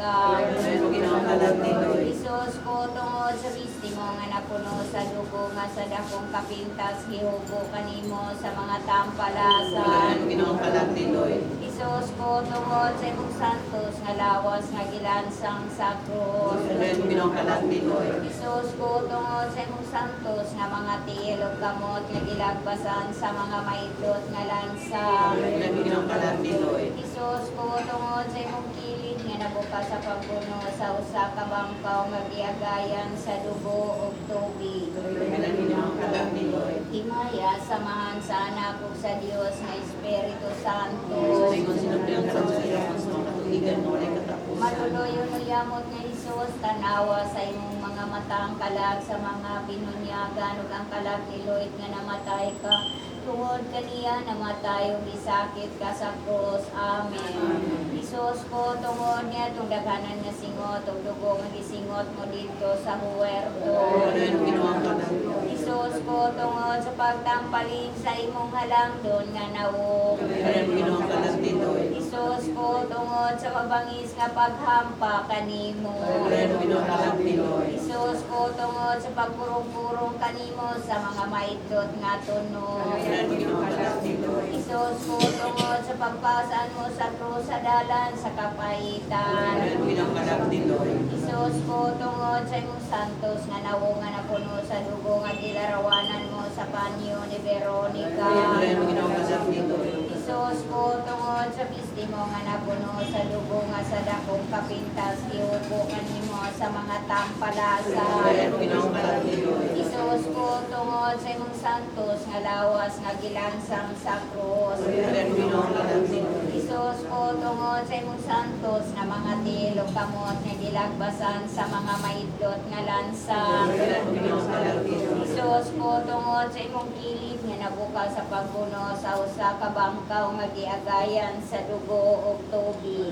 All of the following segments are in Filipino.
ka. Ginawang kalag ni Lord. Isus ko tungod sa bistimo nga napuno sa dugo nga sa dakong kapintas gihubo kanimo sa mga tampalasan. Ginawang kalag ni Lord. Isus ko tungod sa imong santos nga lawas nga gilansang sa krus. Ginawang kalag ni Lord. Isus ko tungod sa imong santos nga mga tiil ug kamot nga gilagbasan sa mga maidlot nga lansa. Ginawang kalag ni Lord. Isus ko tungod sa imong kilid nga nabukas sa pagpuno sa usa ka bangkaw nga giagayan sa dugo ug tubig. Ginawang kalag ni Lord. Himaya samahan sa anak ug sa Dios nga Espiritu Santo. Kung sinubdang kalag sa iyo, kung sa mga katuligan mo ay katapusan. Matuloy uyamot nga Isus, tanawa sa imong mga matang kalag sa mga binunyagan ug ang kalag ni Lloyd nga namatay ka. Tungod kaniya namatay ug isakit ka sa krus. Amen. Isus ko tungod niya itong daghanan nga singot ug dugo nga gisingot mo dito sa huwerto. Ginawang kalag ni Lord. Isus ko tungod sa pagtampaling sa imong halangdon nga nawong. Ginawang kalag ni Lord. Isus ko tungod sa mabangis nga paghampa kanimo. Ginawang kalag ni Lord. Isus ko tungod sa pagpurong-purong kanimo sa mga maidlot nga tunog. Ginawang kalag ni Lord. Isus ko tungod sa pagpasaan mo sa krus sa dalan sa kapaitan. Ginawang kalag ni Lord. Isus ko tungod sa imong santos nga nawo nga napuno sa dugo nga gilarawanan mo sa panyo ni Veronica. Ginawang kalag ni Lord. Isus ko tungod sa bistimo nga napuno sa dugo nga sa dakong kapintas gihubo kanimo sa mga tampalasan. Ginawang kalag ni Lord. Isus ko tungod sa imong santos nga lawas nga gilansang sa krus. Ginawang kalag ni Lord. Isus ko tungod sa imong santos nga mga tilog kamot nga gilagbasan sa mga maidlot nga lansa. Ginawang kalag ni Lord. Isus ko tungod sa imong kilid nga nabuka sa pagpuno sa usa ka bangkaw nga giagayan sa dugo ug tubig.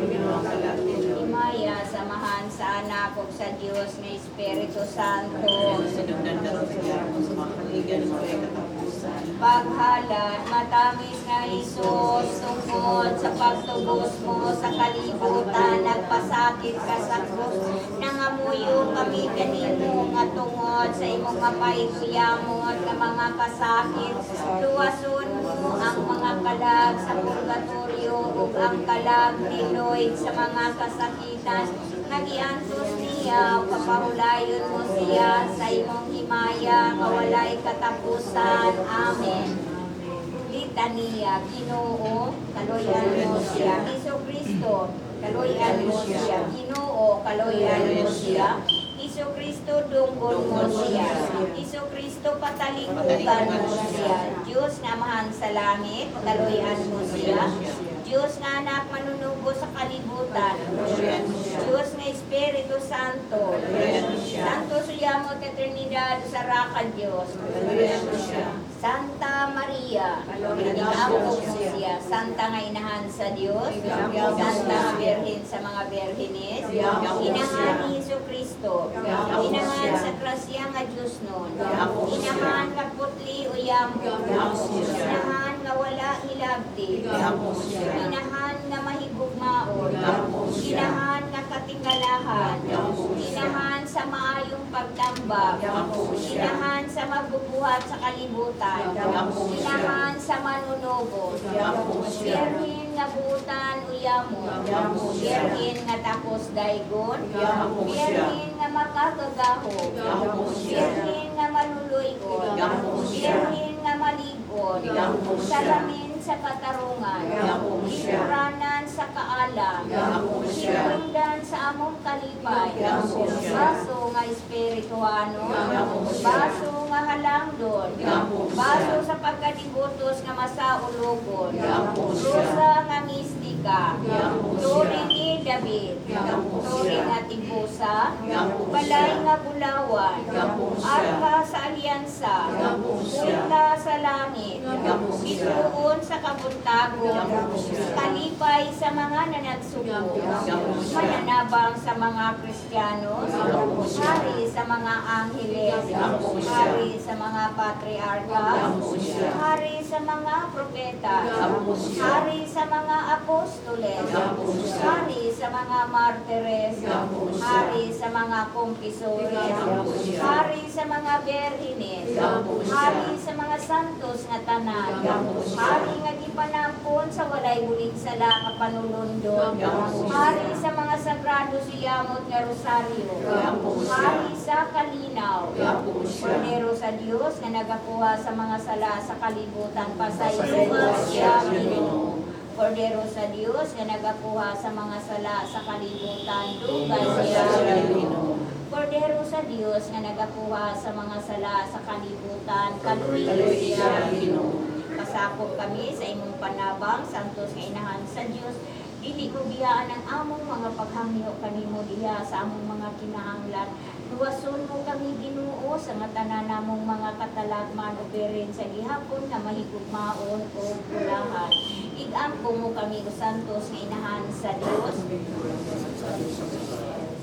Ginawang kalag ni Lord. Himaya samahan sa anak ug sa Dios nga Espiritu Santo. Sinubdang kalag sa iyo, kung sa mga katuligan mo ay katapusan. Paghalad, matamis nga Isus, tungkol sa pagtubos mo sa kalibutan, nagpasakit ka sa krus, nangamuyo kami kanimo nga tungod sa imong kapaiguyamot nga mga kasakit, luwason mo ang mga kalag sa purgatorio ug ang kalag ni Lloyd sa mga kasakitan, nagiantos niya, papahulayon mo siya sa imong himaya, nga walay katapusan. Amen. Litania, Ginoo, kaloyan mo siya. Hesus Kristo, kaloyan mo siya. Ginoo, kaloyan mo siya. Hesus Kristo, dunggon mo siya. Hesus Kristo, patalikutan mo siya. Diyos na mahal sa langit, kaloyan mo siya. Diyos nga anak manunugo sa kalibutan. Diyos nga Espiritu Santo. Santo suyamo te Trinidad sa raka Diyos. Santa Maria, iningamo mo siya. Santa nga inahan sa Diyos. Santa nga Birhen sa mga Birhenes. Inahan ni Hesus Kristo. Inahan sa krasya nga Diyos nun. Inahan nga putli uyamo. Inahan nga wala hilabdi. Inahan nga mahigugmaon. Inahan nga katingalahan. Inahan sa maayong pagtambag. Inahan sa magbubuhat sa kalibutan. Inahan sa manunobos. Birhen nga butan uyamo. Birhen nga tapos daygon. Birhen nga makagagaho. Birhen nga maluluyon. Birhen nga maligon. Salamin sa katarungan, hinguranan sa kaalam, hinundan sa among kalipay, baso nga espirituano, baso nga halangdon, baso sa pagkadibutos nga masaulogon, rusa nga mistika, turing ni David, turing nga tibusa, balay nga bulawan, arka sa alyansa, punta sa langit, ituon sa kabuntagon, kalipay sa mga nanagsuko, mananaw panabang sa mga Kristiyano, hari sa mga angheles, hari sa mga patriarka, hari sa mga propeta, hari sa mga apostoles, hari sa mga martires, hari sa mga kumpisores, hari sa mga berhines, hari sa mga santos nga tanan, hari nga gipanampon sa walay bulig sala nga panulundon, hari sa mga sagrado siyamot nga rosaryo, hari sa kalinaw, Kordero sa Dios nga nagakuha sa mga sala sa kalibutan, pasaylo siya Ginoo. Kordero sa Dios nga nagakuha sa mga sala sa kalibutan, dugay siya Ginoo. Kordero sa Dios nga nagakuha sa mga sala sa kalibutan, kaluoy siya Ginoo. Pasakop kami sa imong panabang, santos nga inahan sa Dios. Dili ko biyaan ang among mga paghangyo kanimo diha sa among mga kinahanglan. Luwason mo kami Ginoo sa nga tanan namong mga katalagman o perin sa gihapon nga mahigugmaon o bulahan. Igampo mo kami o santos nga inahan sa Dios.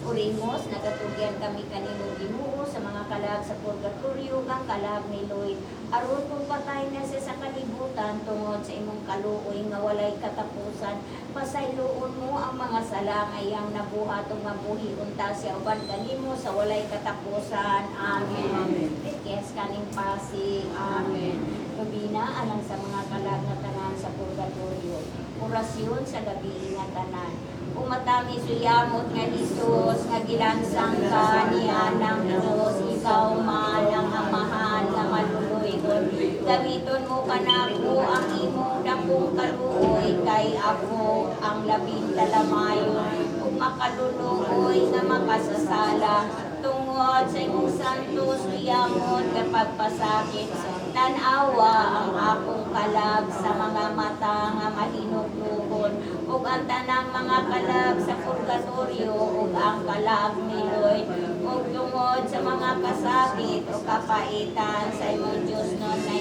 Orimos, nagatugyan kami kanino Ginoo sa mga kalag sa purgatorio kang kalag ni Lloyd. Aron kung patay na siya sa kalibutan tungod sa imong kaluoy nga walay katapusan, pasayloon mo ang mga sala nga iyang nabuhat ug mabuhi unta siya uban kanimo sa walay katapusan. Amen. Yes, kaning pasig. Amen. Gabina alang sa mga kalag nga tanan sa purgatorio. Orasyon sa gabi nga tanan. Umatami suyamot nga Hesus nga gilansang ka niya ng Diyos, ikaw man ang amahan nga maluluyon. Gamiton mo kanako ang imong dakong kaluoy, kay ako ang labing talamayon ug makaluluoy nga makasasala tungod sa imong santos suyamot nga pagpasakit. Tanawa ang akong kalag sa mga mata nga mahinuglugon ug ang tanang mga kalag sa purgatorio ug ang kalag ni Lloyd ug tungod sa mga kasakit o kapaitan sa imong Diyos nun na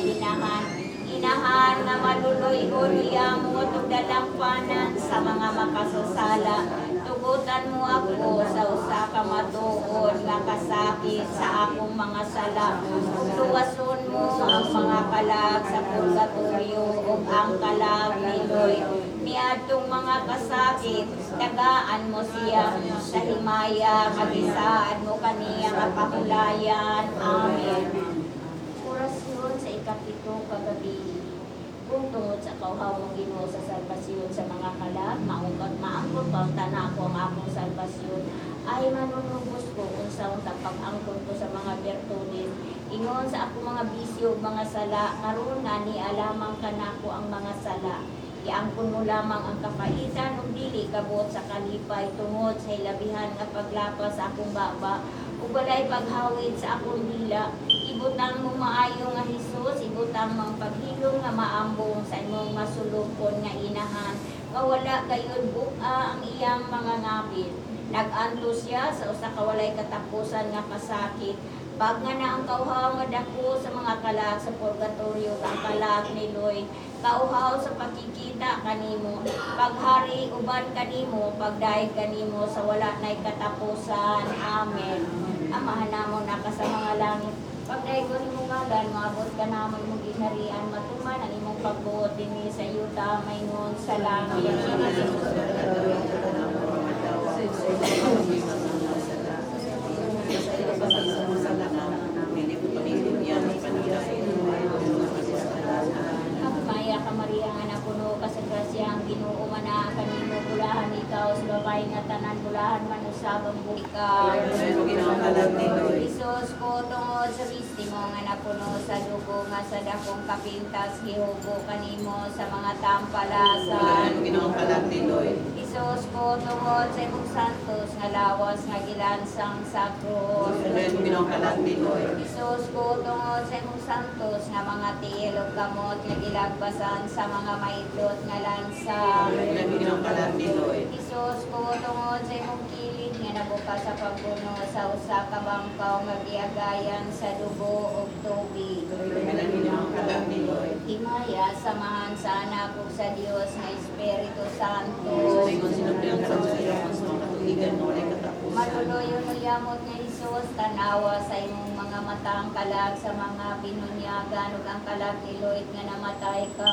inahan nga maluloy-uluyamot ug dalampanan sa mga makasasala. Tugutan mo ako sa usa ka matuod nga kasakit sa akong mga sala. Ug luwason mo ang mga kalag sa purgatorio ug ang kalag ni Lloyd. Niadtong mga kasakit, tagaan mo siya sa himaya, kagisaan mo kaniya nga pahulayan. Amen. Orasyon sa ikapito kagabi. Kung tungod sa kauhaw mong Ginoo sa salbasyon sa mga kalag, maungkat maangkot pa ang tanako ang akong salbasyon, ay manunubos ko kung sa pag-angkot ko sa mga bertudes. Ingon sa ako mga bisyo ug mga sala, karon nga ni alamang kanako ang mga sala. Iangkon mo lamang ang kapaitan ug dili kabot sa kalipay tungod sa ilabihan nga paglapas sa akong baba ug walay paghawid sa akong dila. Ibutang mo maayo nga Hesus, ibutang mo ang paghilom nga maambong sa imong masulupon nga inahan, nga wala gayud buka ang iyang mga ngapit. Nag-anto siya sa usa ka walay katapusan nga kasakit. Pag nga na ang kauhaw nga dako sa mga kalag sa purgatorio, ang kalag ni Lloyd, kauhaw sa pagkikita kanimo, paghari uban kanimo, pagdaig kanimo sa wala na'y katapusan. Amen. Amahan namo na ka sa mga langit. Pagdaig ko nimo ngalan, maabot ka namon mong ginharian, matuman ang imong pagbuot dinhi sa yuta, maingon sa langit. Maya ka Maria nga napuno ka sa grasya, ang Ginoo mana kanimo bulahan ikaw sa babae nga tanan bulahan man usab ang buka. Isus ko tungod sa bistimo nga napuno sa dugo nga sa dakong kapintas gihubo kanimo sa mga tampalasan. Isus ko tungod sa imong santos nga lawas nga gilansang sa krus. Isus ko tungod sa imong santos nga mga tiil ug kamot nga gilagbasan sa mga maidlot nga lansa. Isus ko tungod sa imong kilid nga nabuka sa pagpuno sa usa ka bangkaw nga giagayan sa dugo ug tubig. Himaya samahan sa anak ug sa Dios nga Espiritu Santo. maluloyon uyamot nga Isus, tanawa sa imong mga matang kalag sa mga binunyagan ug ang kalag ni Lloyd nga namatay ka.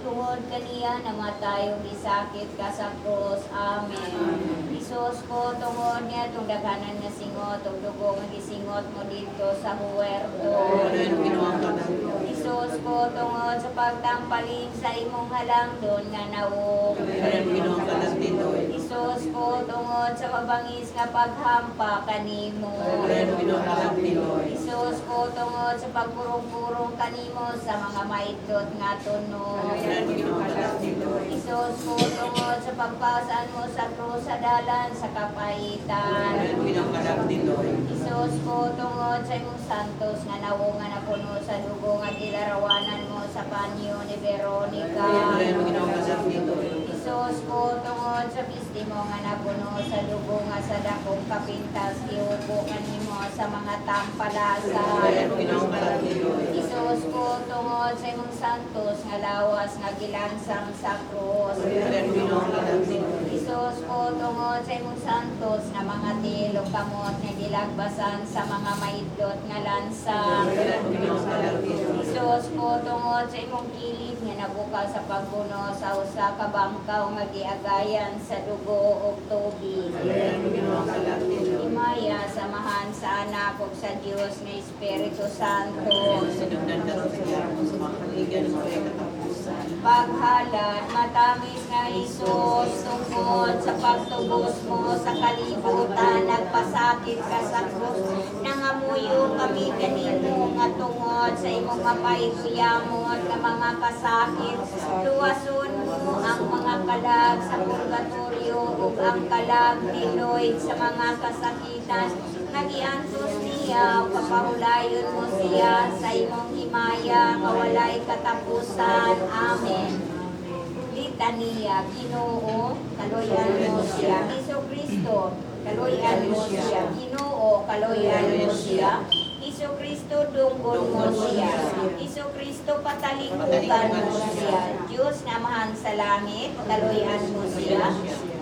Tungod kaniya namatay ug gisakit ka sa krus. Amen. Isus ko, tungod niya itong daghanan nga singot ug dugo nga gisingot mo dito sa huwerto. Isus ko, tungod sa pagtampaling sa imong halangdon nga nawong. Isus ko, tungod sa mabangis nga paghampa kanimo. Isus ko, tungod sa pagpurong-purong kanimo sa mga maidlot nga tunog. Isus ko, tungod sa pagpasaan mo sa krus sa dalan sa kapahitan. Isus ko, tungod sa imong santos nga nawungan na puno sa dugo nga gilarawanan mo sa panyo ni Veronica. Isus ko, tungod sa pistimo nga napuno sa dugo nga sa dakong kapintas iupo kanimo sa mga tampalasan. Isus ko, tungod sa imong santos nga lawas nga gilansang sa krus. Isus ko, tungod sa imong santos nga mga tilog kamot nga gilagbasan sa mga maidlot nga lansang. Isus ko, tungod sa imong kilid nga nabuka sa pagbuno sa usa ka bangkaw nga giagayan sa dugo ug tubig. Himaya samahan sa anak ug sa Dios nga Espiritu Santo. Paghalad, matamis nga Isus, tungkol sa pagtubos mo sa kalibutan, nagpasakit ka sa krus, nangamuyo kami kanimo nga tungod sa imong mapahiguyamot nga mga kasakit, luwason mo ang mga kalag sa purgatorio ug ang kalag ni Lloyd sa mga kasakitan, nagiantos niya, kapahulayon mo siya sa imong himaya, nga walay katapusan. Amen. Litania, Ginoo, kaloyan mo siya. Iso Kristo, kaloyan mo siya. Ginoo, kaloyan mo siya. Iso Kristo, dunggon mo siya. Iso Kristo, patalikutan mo siya. Diyos na mahan sa langit, kaloyan mo siya.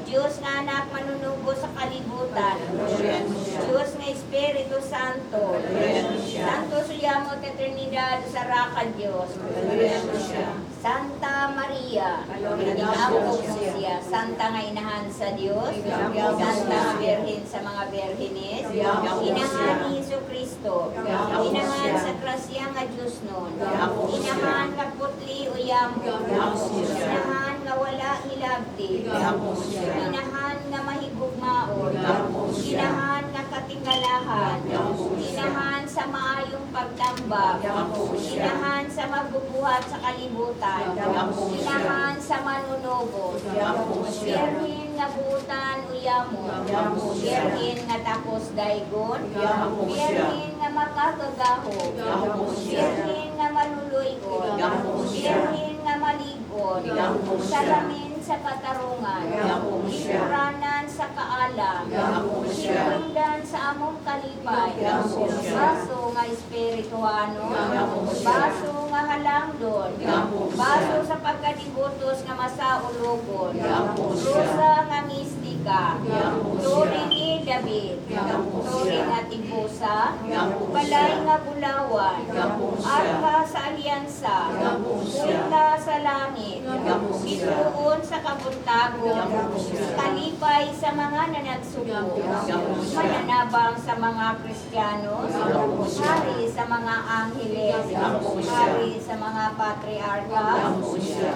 Diyos nga anak manunugo sa kalibutan. Diyos nga Espiritu Santo. Santo suyamot na Trinidad sa Raka Diyos. Santa Maria, inaambog mo siya. Santa nga inahan sa Diyos. Santa nga Birhen sa mga Birhenes. Inahan ni Jesu Kristo. Inahan sa krasya nga Diyos nun. Inahan nga putli o yamo. Inahan nga wala hilabdi. Inahan nga mahigugmaon. Inahan nga katingalahan. Inahan sa maayong pagtambag. Inahan sa magbubuhat sa kalibutan. Inahan sa manunubo. Birhen nga buutan uyamo. Birhen nga tapos daygon. Birhen nga makagagaho. Birhen nga maluluyon. Birhen nga maligon. Salamin sa katarungan, hinuranan sa kaalam, hinundan sa among kalipay, baso nga espirituano, baso nga halangdon, baso sa pagkadibutos nga masaulogon, rusa nga mistika, turing ni David, turing nga tibusa, balay nga bulawan, arka sa alyansa, punta sa langit, bituon sa kabuntagon, kalipay sa mga nanagsuko, mananabang sa mga Kristiyano, hari sa mga angheles, hari sa mga patriarka,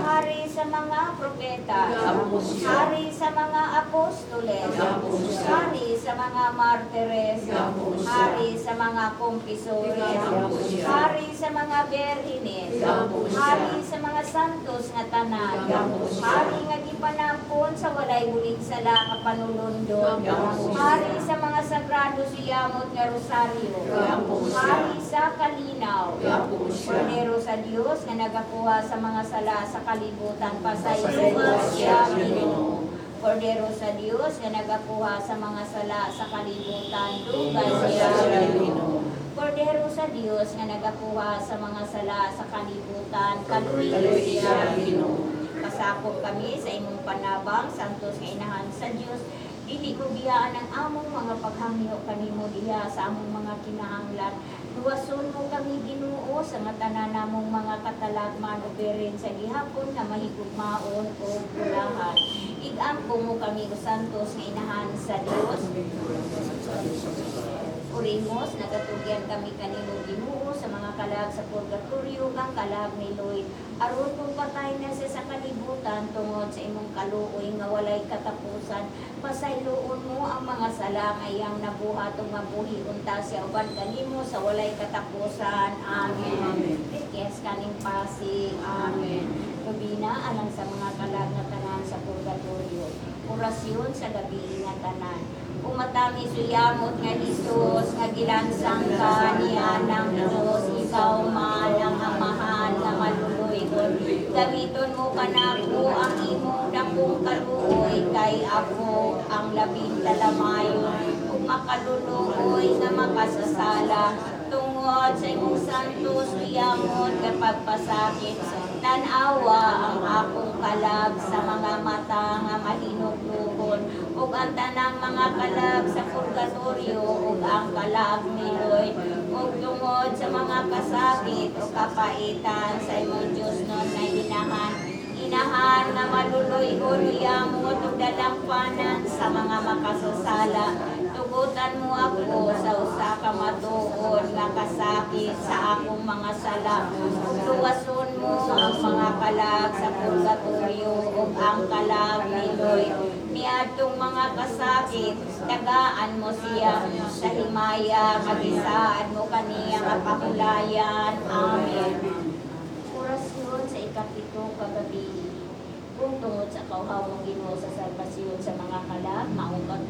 hari sa mga propeta, hari sa mga apostoles, hari sa mga martires, hari sa mga kumpisores, hari sa mga berhines, hari sa mga santos nga tanan, hari nga gipanampon sa walay bulig sala nga panulundon, hari sa mga sagrado siyamot nga rosaryo, hari sa kalinaw, Kordero sa Dios nga nagakuha sa mga sala sa kalibutan, pasayuhan siya Ginoo. Kordero sa Dios nga nagakuha sa mga sala sa kalibutan, dugay siya Ginoo. Kordero sa Dios nga nagakuha sa mga sala sa kalibutan, kaluy siya Ginoo. Pasakop kami sa imong panabang, santos nga inahan sa Dios, Dili ko biyaan ang among mga paghangyo kanimo diha sa among mga kinahanglan. Luwason mo kami Ginoo sa matanan namong mga katalagman o berin sa gihapon na mahigugmaon o pulahan. Igampo mo kami o santos nga inahan sa Dios. Orimos, nagatugyan kami kanimo Ginoo sa mga kalag sa purgatorio kang kalag ni Lloyd. Aron kung patay na siya sa kalibutan tungod sa imong kaluoy nga walay katapusan, pasayloon mo ang mga sala ngayang nabuhat ug mabuhi unta siya uban kanimo sa walay katapusan. Amen. Yes, kaning pasig. Amen. Gabina alang sa mga kalag na tanan sa purgatorio. Orasyon sa gabi nga tanan. Umatami suyamot nga Hesus, nga gilansang ka niya ng Diyos, ikaw malang amahan nga maluluyon. Gamiton mo kanako ang imong dakong kaluoy, kay ako ang labing talamayon. Kung makaluluoy nga makasasala, tungod sa imong santo suyamot nga pagpasakit, tanawa ang akong kalag sa mga mata nga mahinuglugon, ug ang tanang mga kalag sa purgatorio, ug ang kalag ni Lloyd, ug tungod sa mga kasakit o kapaitan sa imong Diyos nun na inahan nga maluloy-uluyamot ug dalampanan sa mga makasasala. Tugutan mo ako sa usa ka matuod nga kasakit sa akong mga sala. Ug luwason mo ang mga kalag sa purgatorio ug ang kalag ni Lloyd. Niadtong mga kasakit, tagaan mo siya sa himaya, kagisaan mo kaniya nga pahulayan. Amen. Orasyon sa ikapito kagabi. Kung tungod sa kauhawang Ginoo sa salbasyon sa mga kalag, maangkot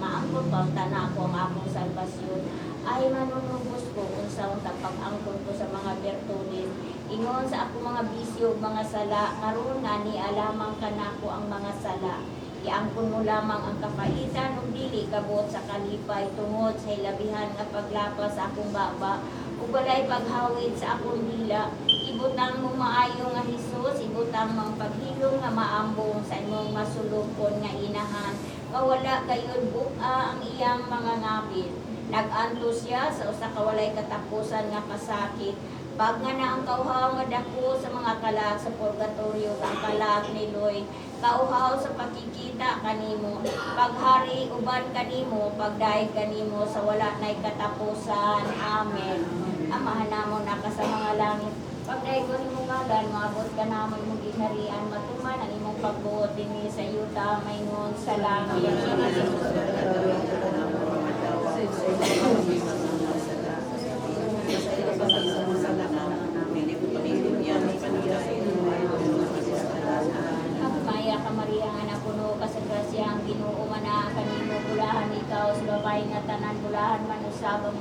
ang tanako ang akong salbasyon, ay manunubos ko kung sa pag-angkot ko sa mga bertudin. Ingon sa ako mga bisyo mga sala, karon nga ni alamang kanako ang mga sala. Iangkon mo lamang ang kapaitan ug dili kabot sa kalipay tungod sa hilabihan nga paglapas sa akong baba ug walay paghawid sa akong dila. Ibutang mo maayo nga Hesus, ibutang mo ang paghilom nga maambong sa imong masulupon nga inahan. Kawala kayod buka ang iyang mga ngapit. Nag-anto siya sa usa ka walay katapusan nga kasakit. Pag nga na ang kauhaw nga dako sa mga kalag sa purgatorio, ang kalag ni Lloyd, kauhaw sa pakikita kanimo, paghari uban kanimo, pagdaig kanimo sa wala na'y katapusan. Amen. Amahan namo na ka sa mga langit. Pagdaig ko nimo ngalan, maabot ka naman mong ginharian, matuman ang imong pagbuot dinhi sa yuta, mayingon sa langit. Maya ka Maria nga napuno ka sa grasya, ang Ginoo man kanimo bulahan ikaw sa babae nga tanan bulahan man usab ang